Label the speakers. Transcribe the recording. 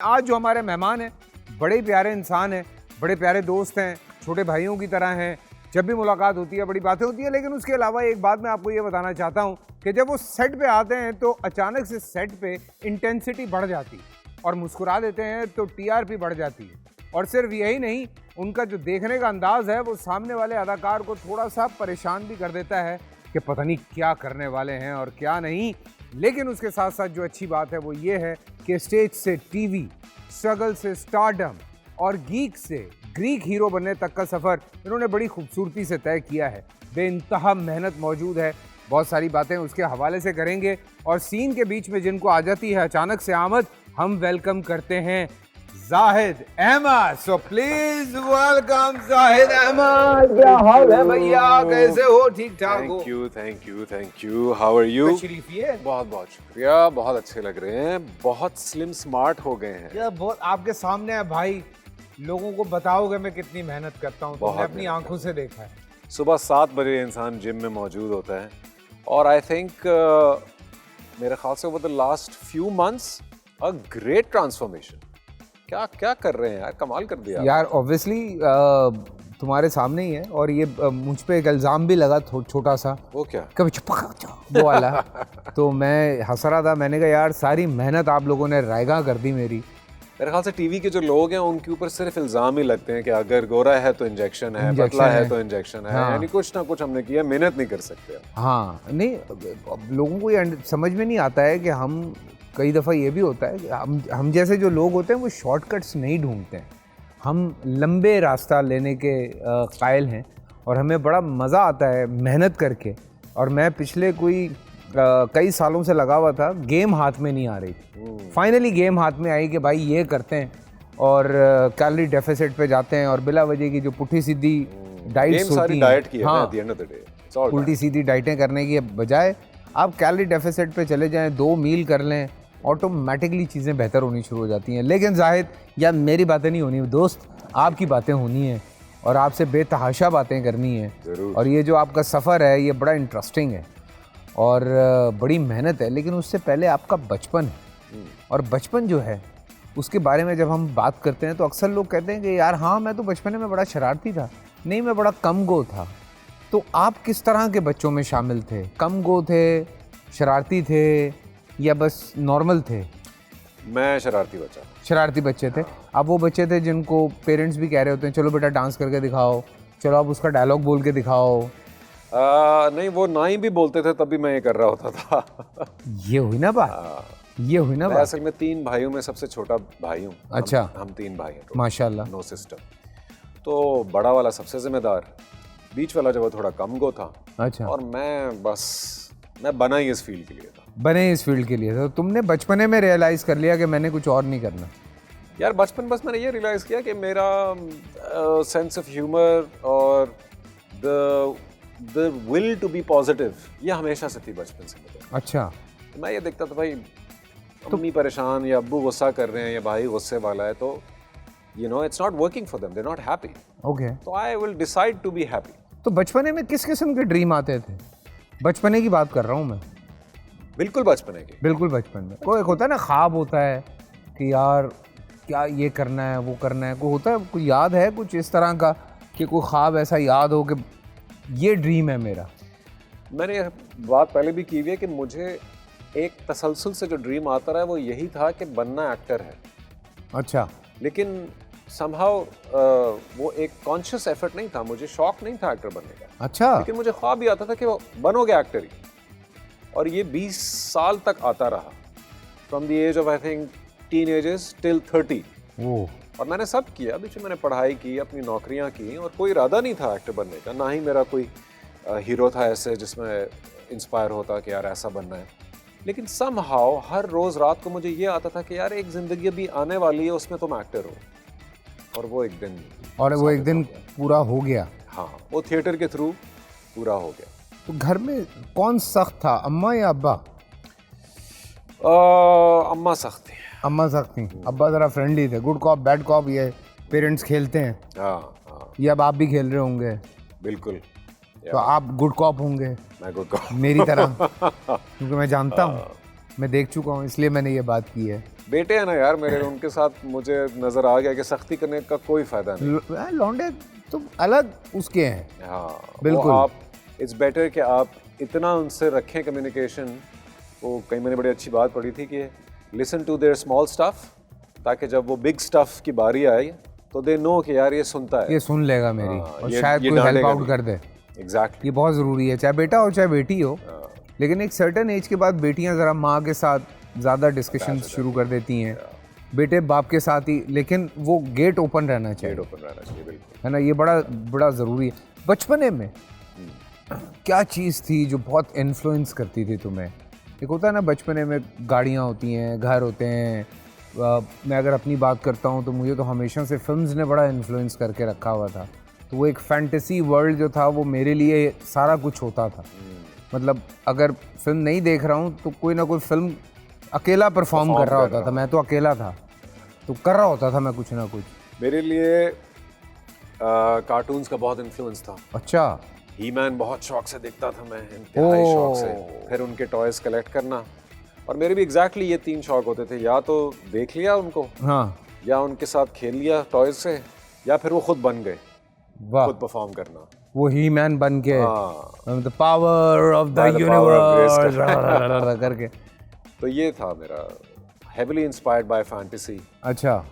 Speaker 1: आज जो हमारे मेहमान हैं बड़े प्यारे इंसान हैं, बड़े प्यारे दोस्त हैं, छोटे भाइयों की तरह हैं। जब भी मुलाकात होती है बड़ी बातें होती है, लेकिन उसके अलावा एक बात मैं आपको ये बताना चाहता हूँ कि जब वो सेट पे आते हैं तो अचानक से सेट पे इंटेंसिटी बढ़ जाती है और मुस्कुरा देते हैं तो टीआरपी बढ़ जाती है। और सिर्फ यही नहीं, उनका जो देखने का अंदाज है वो सामने वाले अदाकार को थोड़ा सा परेशान भी कर देता है कि पता नहीं क्या करने वाले हैं और क्या नहीं। लेकिन उसके साथ साथ जो अच्छी बात है वो ये है कि स्टेज से टीवी, स्ट्रगल से स्टारडम और गीक से ग्रीक हीरो बनने तक का सफ़र इन्होंने बड़ी खूबसूरती से तय किया है। बेइंतहा मेहनत मौजूद है, बहुत सारी बातें उसके हवाले से करेंगे। और सीन के बीच में जिनको आ जाती है अचानक से आमद, हम वेलकम करते हैं Zahid Ahmed. So please welcome Zahid Ahmed. क्या हाल है भैया, कैसे हो? ठीक ठाक हो?
Speaker 2: Thank you. How are you?
Speaker 1: तशरीफ है।
Speaker 2: बहुत बहुत शुक्रिया, बहुत अच्छे लग रहे हैं, बहुत स्लिम स्मार्ट हो गए हैं।
Speaker 1: यार बहुत आपके सामने है भाई, लोगों को बताओगे मैं कितनी मेहनत करता हूँ, तो मैं अपनी आंखों से देखा है।
Speaker 2: सुबह 7 बजे इंसान जिम में मौजूद होता है और आई थिंक मेरे ख्याल से over the last few months a great transformation. क्या क्या कर रहे हैं यार, कमाल कर दिया
Speaker 1: यार। ऑब्वियसली तुम्हारे सामने ही है और ये मुझ पे एक इल्ज़ाम भी लगा छोटा सा।
Speaker 2: वो क्या?
Speaker 1: कभी चुप वो वाला। तो मैं हंस रहा था, मैंने कहा यार सारी मेहनत आप लोगों ने रायगा कर दी मेरी।
Speaker 2: मेरे ख्याल से टीवी के जो लोग हैं उनके ऊपर सिर्फ इल्ज़ाम ही लगते हैं कि अगर गोरा है तो इंजेक्शन है, पतला है तो इंजेक्शन है।
Speaker 1: हाँ।
Speaker 2: यानी कुछ ना कुछ हमने किया, मेहनत नहीं कर सकते।
Speaker 1: हाँ नहीं, अब लोगों को ये समझ में नहीं आता है कि हम कई दफ़ा ये भी होता है कि हम जैसे जो लोग होते हैं वो शॉर्टकट्स नहीं ढूंढते हैं, हम लंबे रास्ता लेने के कायल हैं और हमें बड़ा मज़ा आता है मेहनत करके। और मैं पिछले कई सालों से लगा हुआ था, गेम हाथ में नहीं आ रही थी। फाइनली गेम हाथ में आई कि भाई ये करते हैं और कैलोरी डेफिसिट पे जाते हैं और बिला वजह की जो पुट्ठी सीधी डाइट्स होती हैं,
Speaker 2: डाइट की है
Speaker 1: हाँ,
Speaker 2: at the end of the day, it's all
Speaker 1: उल्टी सीधी डाइटें करने की बजाय आप कैलोरी डेफिसिट पे चले जाएं, 2 मील कर लें, ऑटोमेटिकली चीज़ें बेहतर होनी शुरू हो जाती हैं। लेकिन जाहिद यार, मेरी बातें नहीं होनी दोस्त, आपकी बातें होनी है और आपसे बेतहाशा बातें करनी है। और ये जो आपका सफ़र है ये बड़ा इंटरेस्टिंग है और बड़ी मेहनत है, लेकिन उससे पहले आपका बचपन है। और बचपन जो है उसके बारे में जब हम बात करते हैं तो अक्सर लोग कहते हैं कि यार हाँ, मैं तो बचपन में बड़ा शरारती था। नहीं, मैं बड़ा कम गो था। तो आप किस तरह के बच्चों में शामिल थे? कम गो थे, शरारती थे या बस नॉर्मल थे?
Speaker 2: मैं शरारती बच्चा।
Speaker 1: शरारती बच्चे थे। अब वो बच्चे थे जिनको पेरेंट्स भी कह रहे होते हैं चलो बेटा डांस करके दिखाओ, चलो आप उसका डायलॉग बोल के दिखाओ।
Speaker 2: नहीं, वो ना ही भी बोलते थे तब भी मैं ये कर रहा होता था।
Speaker 1: ये हुई ना बात, ये हुई ना बात।
Speaker 2: असल में 3 भाइयों में सबसे छोटा भाई हूँ।
Speaker 1: अच्छा।
Speaker 2: हम 3 भाई हैं
Speaker 1: माशाल्लाह।
Speaker 2: No sister. तो बड़ा वाला सबसे जिम्मेदार, बीच वाला जो वो थोड़ा कम गो था।
Speaker 1: अच्छा।
Speaker 2: और मैं बना ही इस फील्ड के लिए था।
Speaker 1: बने इस फील्ड के लिए तो तुमने बचपने में रियलाइज़ कर लिया कि मैंने कुछ और नहीं करना?
Speaker 2: यार बचपन बस मैंने ये रियलाइज़ किया कि मेरा सेंस ऑफ ह्यूमर और the will to be positive ये हमेशा से थी बचपन से मुझे।
Speaker 1: अच्छा।
Speaker 2: तो मैं ये देखता था भाई अम्मी परेशान या अब्बू गुस्सा कर रहे हैं या भाई गुस्से वाला है, तो you know it's not working for them, they are not happy.
Speaker 1: Okay.
Speaker 2: तो I will decide to be happy.
Speaker 1: तो बचपने में किस किस्म के ड्रीम आते थे? बचपने की बात कर रहा हूँ मैं।
Speaker 2: बिल्कुल बचपने की।
Speaker 1: बिल्कुल बचपन में कोई एक होता है ना, ख्वाब होता है कि यार क्या ये करना है वो करना है, कोई होता है, कोई याद है कुछ इस तरह का कि कोई ख्वाब ऐसा याद हो कि ये ड्रीम है मेरा?
Speaker 2: मैंने ये बात पहले भी की हुई है कि मुझे एक तसलसल से जो ड्रीम आता रहा है वो यही था कि बनना एक्टर है।
Speaker 1: अच्छा।
Speaker 2: लेकिन समहाउ वो एक कॉन्शियस एफर्ट नहीं था, मुझे शौक नहीं था एक्टर बनने का।
Speaker 1: अच्छा।
Speaker 2: लेकिन मुझे ख्वाब भी आता था कि वो बनोगे एक्टर ही। और ये 20 साल तक आता रहा, from the age of I think teenagers till 30।
Speaker 1: वो
Speaker 2: और मैंने सब किया, बीच में मैंने पढ़ाई की, अपनी नौकरियां की और कोई इरादा नहीं था एक्टर बनने का। ना ही मेरा कोई हीरो था ऐसे जिसमें इंस्पायर होता कि यार ऐसा बनना है। लेकिन समहाउ हर रोज़ रात को मुझे ये आता था कि यार एक ज़िंदगी भी आने वाली है, उसमें तुम एक्टर हो। और वो एक दिन
Speaker 1: पूरा हो गया।
Speaker 2: हाँ, वो थिएटर के थ्रू पूरा हो गया।
Speaker 1: तो घर में कौन सख्त था, अम्मा या अब्बा?
Speaker 2: अम्मा सख्त थी।
Speaker 1: अम्मा सख्त थी, अब्बा ज़रा फ्रेंडली थे। गुड कॉप बैड कॉप ये पेरेंट्स खेलते हैं।
Speaker 2: हाँ।
Speaker 1: ये अब आप भी खेल रहे होंगे।
Speaker 2: बिल्कुल।
Speaker 1: तो आप गुड कॉप होंगे
Speaker 2: मैं गुड कॉप
Speaker 1: मेरी तरह, क्योंकि मैं जानता हूँ। मैं देख चुका हूँ, इसलिए मैंने ये बात की है।
Speaker 2: बेटे हैं ना यार मेरे, उनके साथ मुझे नजर आ गया कि सख्ती करने का कोई फायदा नहीं।
Speaker 1: लौंडे तो अलग उसके हैं।
Speaker 2: हाँ
Speaker 1: बिल्कुल।
Speaker 2: आप इट्स बेटर कि आप इतना उनसे रखें कम्युनिकेशन। वो कहीं मैंने बड़ी अच्छी बात पढ़ी थी कि listen to their small stuff, ताकि जब वो बिग स्टफ की बारी आए तो दे नो कि यार ये सुनता है,
Speaker 1: ये सुन लेगा मेरी,
Speaker 2: हाँ,
Speaker 1: और
Speaker 2: ये
Speaker 1: शायद कोई हेल्प
Speaker 2: डांटेगा
Speaker 1: आउट
Speaker 2: नहीं।
Speaker 1: कर दे।
Speaker 2: एग्जैक्टली।
Speaker 1: ये बहुत ज़रूरी है, चाहे बेटा हो चाहे बेटी हो। लेकिन एक सर्टेन एज के बाद बेटियां ज़रा माँ के साथ ज़्यादा डिस्कशन शुरू कर देती हैं, बेटे बाप के साथ ही, लेकिन वो गेट ओपन रहना चाहिए।
Speaker 2: गेट ओपन रहना चाहिए, बिल्कुल।
Speaker 1: है ना, ये बड़ा बड़ा ज़रूरी है। बचपने में क्या चीज़ थी जो बहुत इन्फ्लुएंस करती थी तुम्हें? एक होता है ना बचपने में, गाड़ियाँ होती हैं, घर होते हैं। मैं अगर अपनी बात करता हूँ तो मुझे तो हमेशा से फिल्म्स ने बड़ा इन्फ्लुएंस करके रखा हुआ था। तो वो एक फैंटेसी वर्ल्ड जो था वो मेरे लिए सारा कुछ होता था। मतलब अगर फिल्म नहीं देख रहा हूँ तो कोई ना कोई फिल्म अकेला परफॉर्म कर रहा होता था। मैं तो अकेला था तो कर रहा होता था मैं कुछ ना कुछ।
Speaker 2: मेरे लिए कार्टून्स का बहुत इन्फ्लुएंस था।
Speaker 1: अच्छा।
Speaker 2: ही मैन बहुत शौक से देखता था मैं, इंतहाई शौक से। फिर उनके टॉयज कलेक्ट करना, और मेरे भी एग्जैक्टली ये 3 शौक होते थे, या तो देख लिया उनको,
Speaker 1: हाँ,
Speaker 2: या उनके साथ खेल लिया टॉयज से, या फिर वो खुद बन गए,
Speaker 1: वाह,
Speaker 2: खुद परफॉर्म करना।
Speaker 1: वो ही मैन बन के
Speaker 2: हाँ,
Speaker 1: the power of the
Speaker 2: By the power of
Speaker 1: universe करके।
Speaker 2: तो ये था मेरा, हेविली इंस्पायर्ड बाय फैंटेसी।
Speaker 1: अच्छा।